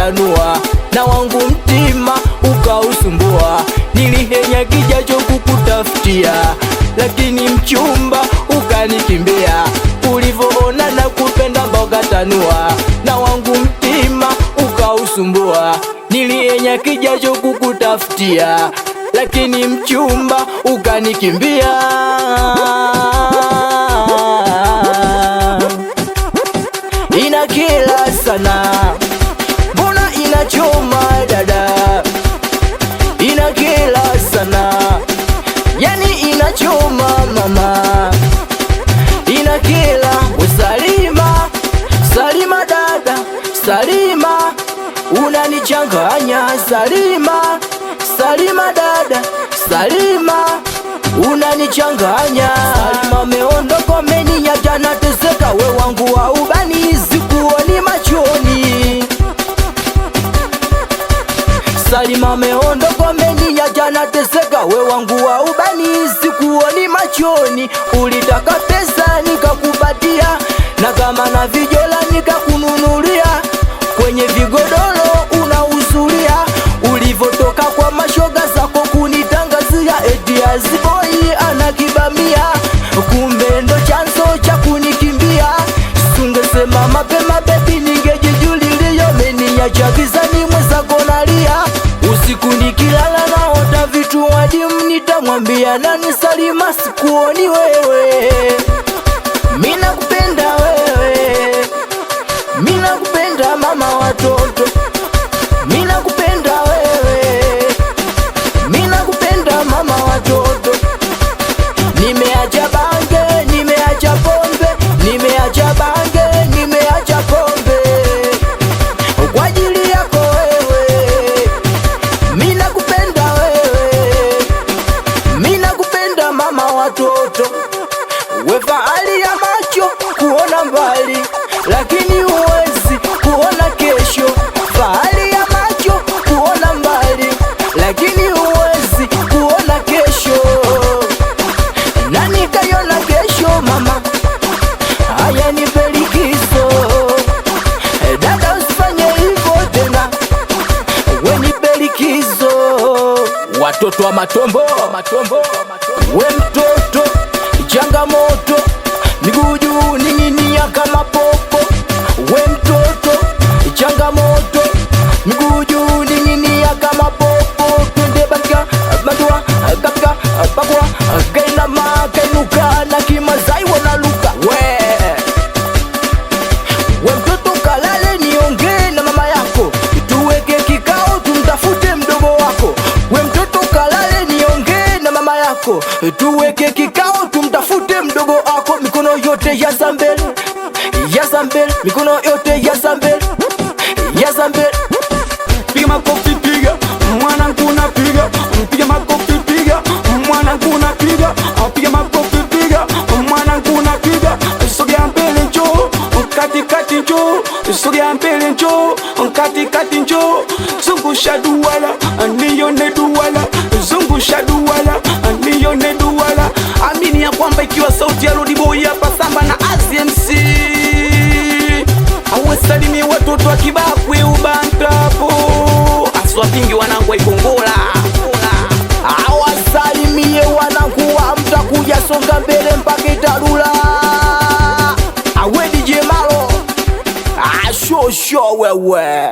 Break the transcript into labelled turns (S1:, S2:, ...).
S1: tanua, na wangu mtima ukausumbua. Nilihenya kijacho kukutafutia, lakini mchumba ukanikimbia. Ulivoona na kupenda mboga tanua, na wangu mtima ukausumbua. Nilihenya kijacho kukutafutia, lakini mchumba ukanikimbia. Inakila sana, mbona inachoma dada? Inakila sana, yani inachoma mama. Inakila Salima, Salima dada, Salima unanichanganya. Salima, Salima dada, Salima unanichanganya. Salima meondoka ameniacha nateseka, we wangu wa ubani sikuoni machoni. Salima meondoka ameniacha nateseka, we wangu wa ubani sikuoni machoni. Ulitaka pesa nikakupatia, na kama na vijola nikakununulia. Kwenye vigodoro unauzulia, ulivotoka kwa mashoga zako kunitangazia eti Azboy anakibamia. Kumbe ndo chanzo cha kunikimbia. Sungesema mapema baby, ningejijulilia. Umeniacha gizani mwenzako nalia, usiku nikilala naota vitu adimu. Nitamwambia nani? Salima sikuoni wewe. Mimi nakupenda wewe, mimi nakupenda mama watoto. Mimi nakupenda wewe, mimi nakupenda mama watoto. Nimeacha bange, nimeacha pombe, nimeacha bange, nimeacha pombe kwa ajili yako wewe. Mimi nakupenda wewe, mimi nakupenda mama watoto. We fahari ya macho kuona mbali, lakini huwezi kuona kesho. Fahari ya macho kuona mbali, lakini huwezi kuona kesho. Nani kaiona kesho mama? Haya nipe likizo dada, usifanye hivyo tena, we nipe likizo. Watoto wa matombo, we mtoto changamoto, miguu juu ning'inia kama popo. We mtoto changamoto, miguu juu ning'inia kama popo. Twende banka madua kapka pakwa kainama kainuka na kimazai wanaluka. We mtoto kalale niongee na mama yako, tuweke kikao tumtafute mdogo wako. We mtoto kalale niongee na mama yako, tuweke kikao tumtafute mdogo wako. Mikono yote ya Zambel, ya Zambel, mikono yote ya Zambel, ya Zambel.
S2: Piga makofi piga, mwanangu napiga. Piga makofi piga, mwanangu napiga. Piga makofi piga, mwanangu napiga. Sogea mbele njoo, katikati njoo. Sogea mbele njoo, katikati njoo. Zungusha duwala, nione duwala. Zungusha duwala, nione duwala. Amini ya kwamba ikiwa sauti ya Lodi Boy hapa samba na AZMC. Awesalimi watoto wa Kibakwe Ubantapo, aswapingi wanangu wa Ikongola.
S1: Awasalimie wanangu wa Mtakuja, songa mbele mpaka Itarula. Awe DJ Malo, shosho wewe.